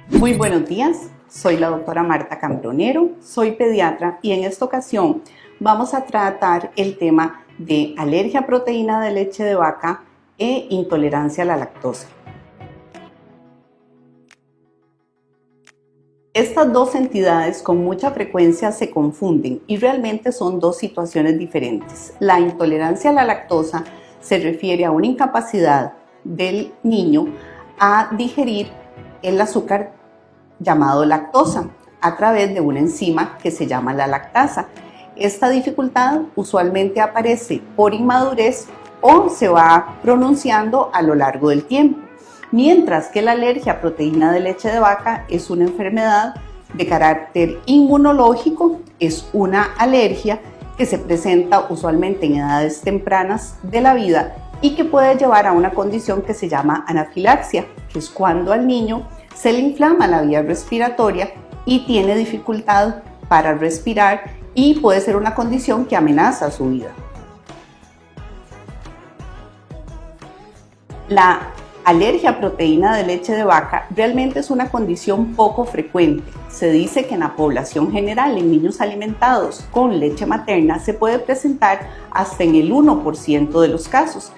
Muy buenos días, soy la doctora Marta Cambronero, soy pediatra y en esta ocasión vamos a tratar el tema de alergia a proteína de leche de vaca e intolerancia a la lactosa. Estas dos entidades con mucha frecuencia se confunden y realmente son dos situaciones diferentes. La intolerancia a la lactosa se refiere a una incapacidad del niño a digerir el azúcar llamado lactosa a través de una enzima que se llama la lactasa. Esta dificultad usualmente aparece por inmadurez o se va pronunciando a lo largo del tiempo, mientras que la alergia a proteína de leche de vaca es una enfermedad de carácter inmunológico, es una alergia que se presenta usualmente en edades tempranas de la vida y que puede llevar a una condición que se llama anafilaxia, que es cuando al niño se le inflama la vía respiratoria y tiene dificultad para respirar y puede ser una condición que amenaza su vida. La alergia a proteína de leche de vaca realmente es una condición poco frecuente. Se dice que en la población general, en niños alimentados con leche materna, se puede presentar hasta en el 1% de los casos.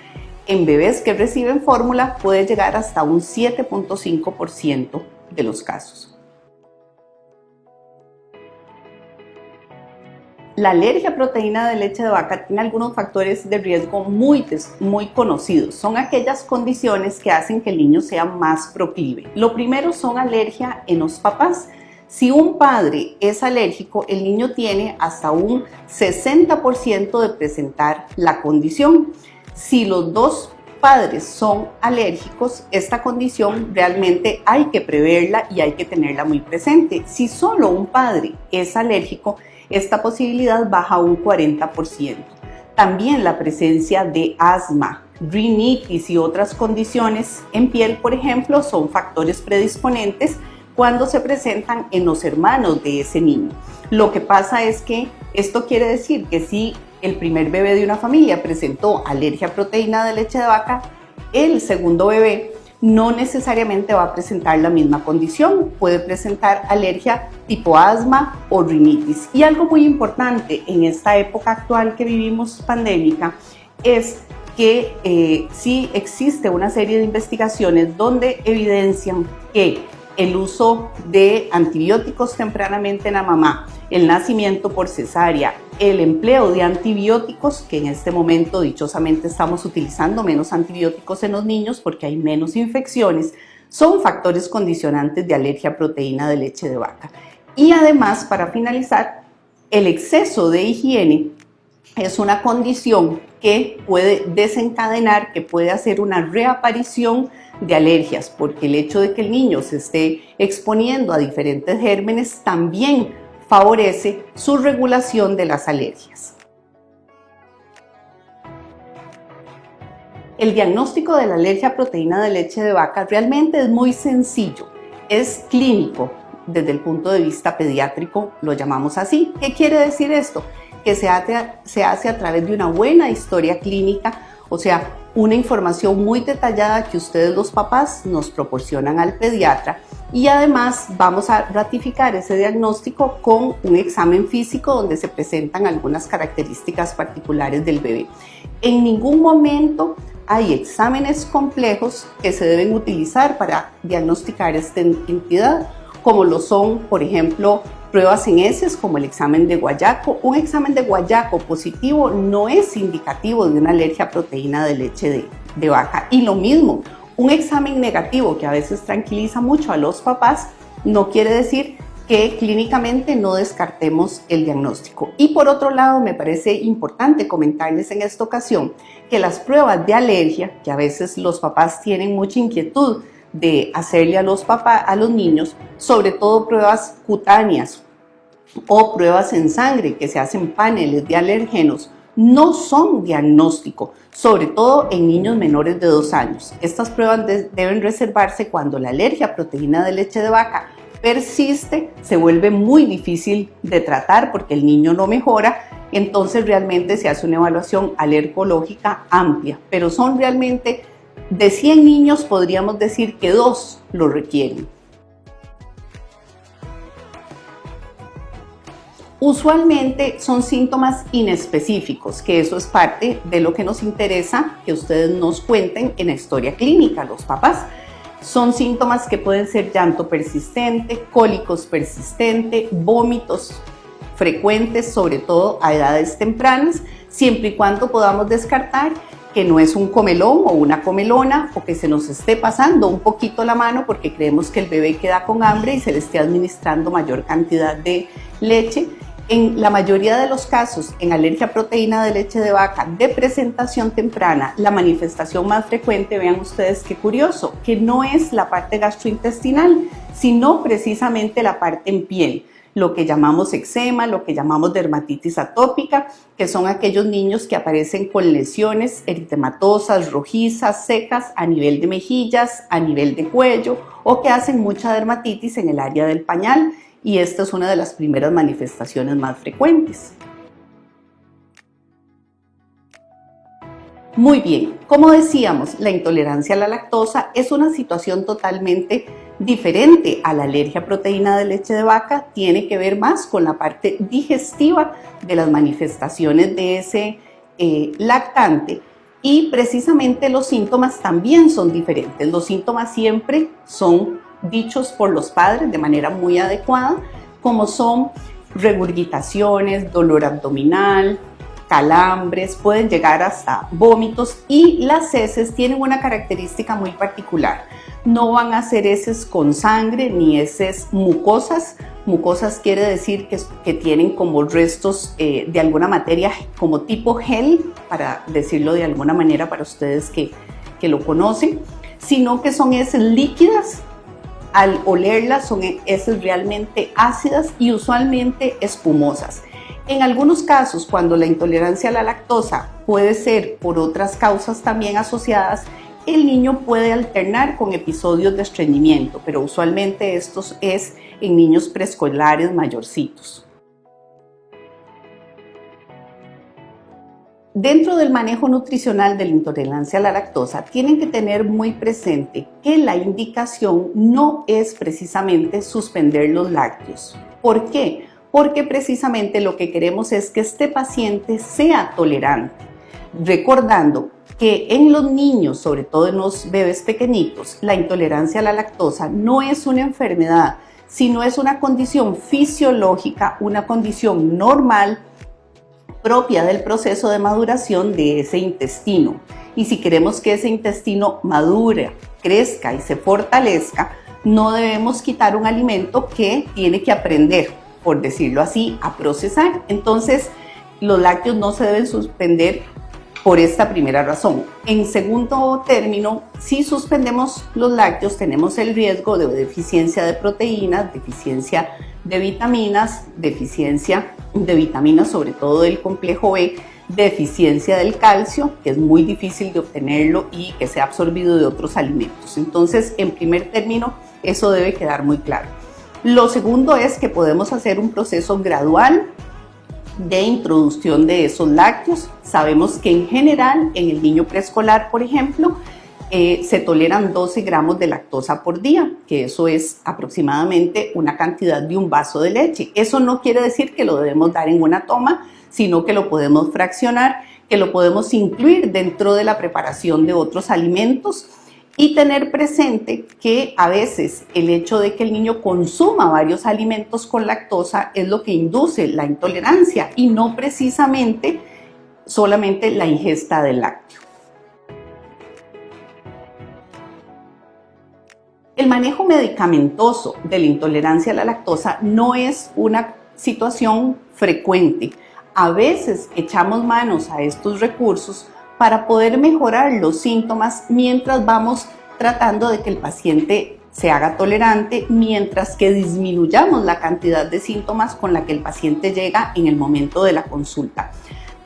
En bebés que reciben fórmula puede llegar hasta un 7.5% de los casos. La alergia a proteína de leche de vaca tiene algunos factores de riesgo muy conocidos. Son aquellas condiciones que hacen que el niño sea más proclive. Lo primero son alergia en los papás. Si un padre es alérgico, el niño tiene hasta un 60% de presentar la condición. Si los dos padres son alérgicos, esta condición realmente hay que preverla y hay que tenerla muy presente. Si solo un padre es alérgico, esta posibilidad baja a un 40%. También la presencia de asma, rinitis y otras condiciones en piel, por ejemplo, son factores predisponentes cuando se presentan en los hermanos de ese niño. Lo que pasa es que esto quiere decir que si el primer bebé de una familia presentó alergia a proteína de leche de vaca, el segundo bebé no necesariamente va a presentar la misma condición, puede presentar alergia tipo asma o rinitis. Y algo muy importante en esta época actual que vivimos pandémica es que sí existe una serie de investigaciones donde evidencian que el uso de antibióticos tempranamente en la mamá, el nacimiento por cesárea, el empleo de antibióticos, que en este momento dichosamente estamos utilizando menos antibióticos en los niños porque hay menos infecciones, son factores condicionantes de alergia a proteína de leche de vaca. Y además, para finalizar, el exceso de higiene es una condición que puede desencadenar, que puede hacer una reaparición de alergias, porque el hecho de que el niño se esté exponiendo a diferentes gérmenes también favorece su regulación de las alergias. El diagnóstico de la alergia a proteína de leche de vaca realmente es muy sencillo, es clínico desde el punto de vista pediátrico, lo llamamos así. ¿Qué quiere decir esto? Que se hace a través de una buena historia clínica, o sea, una información muy detallada que ustedes los papás nos proporcionan al pediatra, y además vamos a ratificar ese diagnóstico con un examen físico donde se presentan algunas características particulares del bebé. En ningún momento hay exámenes complejos que se deben utilizar para diagnosticar esta entidad, como lo son, por ejemplo, pruebas en heces como el examen de guayaco. Un examen de guayaco positivo no es indicativo de una alergia a proteína de leche de vaca. Y lo mismo, un examen negativo que a veces tranquiliza mucho a los papás no quiere decir que clínicamente no descartemos el diagnóstico. Y por otro lado, me parece importante comentarles en esta ocasión que las pruebas de alergia, que a veces los papás tienen mucha inquietud de hacerle a los niños, sobre todo pruebas cutáneas o pruebas en sangre que se hacen paneles de alergenos, no son diagnóstico, sobre todo en niños menores de 2 años. Estas pruebas deben reservarse cuando la alergia a proteína de leche de vaca persiste, se vuelve muy difícil de tratar porque el niño no mejora. Entonces realmente se hace una evaluación alergológica amplia, pero son realmente de 100 niños podríamos decir que 2 lo requieren. Usualmente son síntomas inespecíficos, que eso es parte de lo que nos interesa que ustedes nos cuenten en la historia clínica, los papás. Son síntomas que pueden ser llanto persistente, cólicos persistentes, vómitos frecuentes, sobre todo a edades tempranas, siempre y cuando podamos descartar que no es un comelón o una comelona o que se nos esté pasando un poquito la mano porque creemos que el bebé queda con hambre y se le esté administrando mayor cantidad de leche. En la mayoría de los casos, en alergia a proteína de leche de vaca de presentación temprana, la manifestación más frecuente, vean ustedes qué curioso, que no es la parte gastrointestinal, sino precisamente la parte en piel, lo que llamamos eczema, lo que llamamos dermatitis atópica, que son aquellos niños que aparecen con lesiones eritematosas, rojizas, secas a nivel de mejillas, a nivel de cuello, o que hacen mucha dermatitis en el área del pañal. Y esta es una de las primeras manifestaciones más frecuentes. Muy bien, como decíamos, la intolerancia a la lactosa es una situación totalmente diferente a la alergia a proteína de leche de vaca, tiene que ver más con la parte digestiva de las manifestaciones de ese lactante. Y precisamente los síntomas también son diferentes. Los síntomas siempre son dichos por los padres de manera muy adecuada, como son regurgitaciones, dolor abdominal, calambres, pueden llegar hasta vómitos, y las heces tienen una característica muy particular. No van a ser heces con sangre ni heces mucosas. Mucosas quiere decir que tienen como restos de alguna materia como tipo gel, para decirlo de alguna manera para ustedes que lo conocen, sino que son heces líquidas. Al olerlas son heces realmente ácidas y usualmente espumosas. En algunos casos, cuando la intolerancia a la lactosa puede ser por otras causas también asociadas, el niño puede alternar con episodios de estreñimiento, pero usualmente esto es en niños preescolares mayorcitos. Dentro del manejo nutricional de la intolerancia a la lactosa, tienen que tener muy presente que la indicación no es precisamente suspender los lácteos. ¿Por qué? Porque precisamente lo que queremos es que este paciente sea tolerante. Recordando que en los niños, sobre todo en los bebés pequeñitos, la intolerancia a la lactosa no es una enfermedad, sino es una condición fisiológica, una condición normal propia del proceso de maduración de ese intestino. Y si queremos que ese intestino madure, crezca y se fortalezca, no debemos quitar un alimento que tiene que aprender, por decirlo así, a procesar. Entonces, los lácteos no se deben suspender por esta primera razón. En segundo término, si suspendemos los lácteos, tenemos el riesgo de deficiencia de proteínas, deficiencia de vitaminas, deficiencia de vitaminas sobre todo del complejo B, deficiencia del calcio, que es muy difícil de obtenerlo y que sea absorbido de otros alimentos. Entonces, en primer término, eso debe quedar muy claro. Lo segundo es que podemos hacer un proceso gradual de introducción de esos lácteos. Sabemos que en general en el niño preescolar, por ejemplo, se toleran 12 gramos de lactosa por día, que eso es aproximadamente una cantidad de un vaso de leche. Eso no quiere decir que lo debemos dar en una toma, sino que lo podemos fraccionar, que lo podemos incluir dentro de la preparación de otros alimentos, y tener presente que a veces el hecho de que el niño consuma varios alimentos con lactosa es lo que induce la intolerancia y no precisamente solamente la ingesta del lácteo. El manejo medicamentoso de la intolerancia a la lactosa no es una situación frecuente. A veces echamos manos a estos recursos para poder mejorar los síntomas mientras vamos tratando de que el paciente se haga tolerante, mientras que disminuyamos la cantidad de síntomas con la que el paciente llega en el momento de la consulta.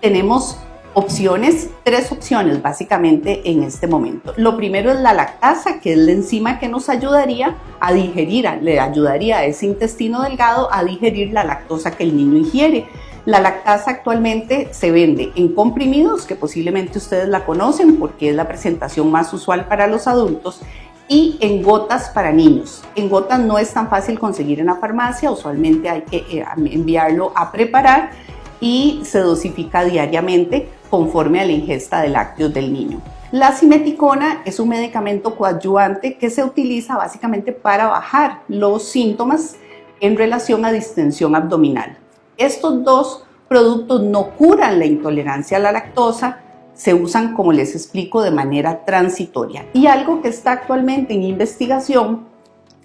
Tenemos Opciones, tres opciones básicamente en este momento. Lo primero es la lactasa, que es la enzima que nos ayudaría a digerir, le ayudaría a ese intestino delgado a digerir la lactosa que el niño ingiere. La lactasa actualmente se vende en comprimidos, que posiblemente ustedes la conocen porque es la presentación más usual para los adultos, y en gotas para niños. En gotas no es tan fácil conseguir en la farmacia, usualmente hay que enviarlo a preparar y se dosifica diariamente conforme a la ingesta de lácteos del niño. La simeticona es un medicamento coadyuvante que se utiliza básicamente para bajar los síntomas en relación a distensión abdominal. Estos dos productos no curan la intolerancia a la lactosa, se usan, como les explico, de manera transitoria. Y algo que está actualmente en investigación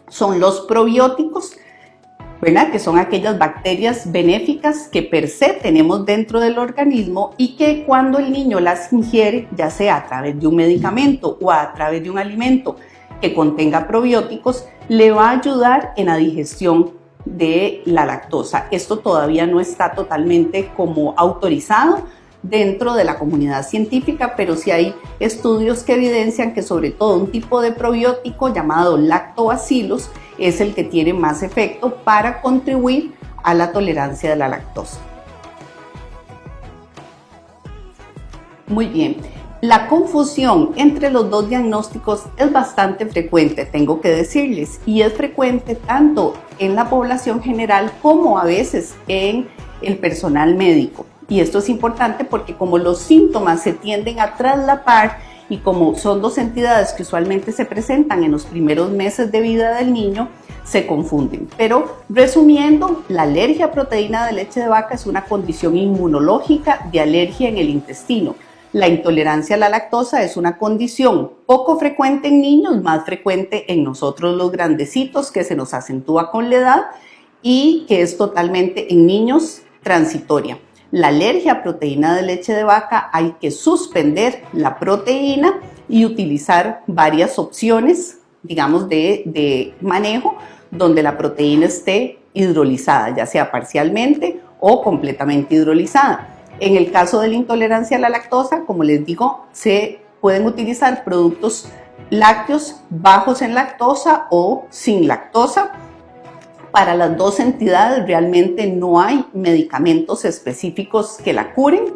son los probióticos, ¿verdad? Que son aquellas bacterias benéficas que per se tenemos dentro del organismo y que cuando el niño las ingiere, ya sea a través de un medicamento o a través de un alimento que contenga probióticos, le va a ayudar en la digestión de la lactosa. Esto todavía no está totalmente como autorizado dentro de la comunidad científica, pero sí hay estudios que evidencian que sobre todo un tipo de probiótico llamado lactobacillus es el que tiene más efecto para contribuir a la tolerancia de la lactosa. Muy bien, la confusión entre los dos diagnósticos es bastante frecuente, tengo que decirles, y es frecuente tanto en la población general como a veces en el personal médico. Y esto es importante porque como los síntomas se tienden a traslapar y como son dos entidades que usualmente se presentan en los primeros meses de vida del niño, se confunden. Pero resumiendo, la alergia a proteína de leche de vaca es una condición inmunológica de alergia en el intestino. La intolerancia a la lactosa es una condición poco frecuente en niños, más frecuente en nosotros los grandecitos, que se nos acentúa con la edad y que es totalmente en niños transitoria. La alergia a proteína de leche de vaca hay que suspender la proteína y utilizar varias opciones, digamos, de manejo donde la proteína esté hidrolizada, ya sea parcialmente o completamente hidrolizada. En el caso de la intolerancia a la lactosa, como les digo, se pueden utilizar productos lácteos bajos en lactosa o sin lactosa. Para las dos entidades realmente no hay medicamentos específicos que la curen.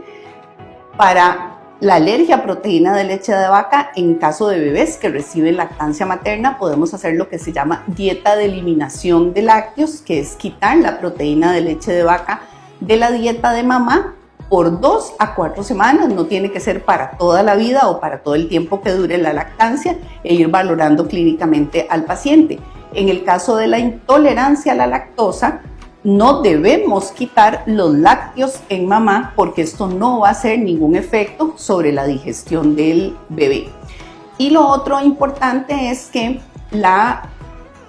Para la alergia a proteína de leche de vaca, en caso de bebés que reciben lactancia materna, podemos hacer lo que se llama dieta de eliminación de lácteos, que es quitar la proteína de leche de vaca de la dieta de mamá por 2 a 4 semanas, no tiene que ser para toda la vida o para todo el tiempo que dure la lactancia, e ir valorando clínicamente al paciente. En el caso de la intolerancia a la lactosa, no debemos quitar los lácteos en mamá porque esto no va a hacer ningún efecto sobre la digestión del bebé. Y lo otro importante es que la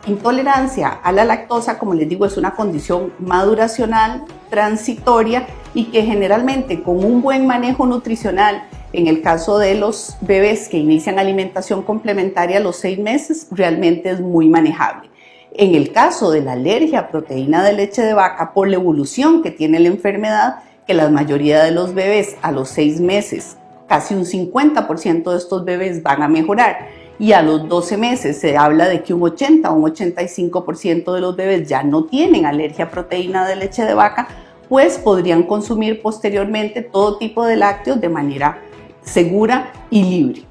intolerancia a la lactosa, como les digo, es una condición maduracional, transitoria y que generalmente con un buen manejo nutricional, en el caso de los bebés que inician alimentación complementaria a los 6 meses, realmente es muy manejable. En el caso de la alergia a proteína de leche de vaca, por la evolución que tiene la enfermedad, que la mayoría de los bebés a los 6 meses, casi un 50% de estos bebés van a mejorar, y a los 12 meses se habla de que un 80 o un 85% de los bebés ya no tienen alergia a proteína de leche de vaca, pues podrían consumir posteriormente todo tipo de lácteos de manera segura y libre.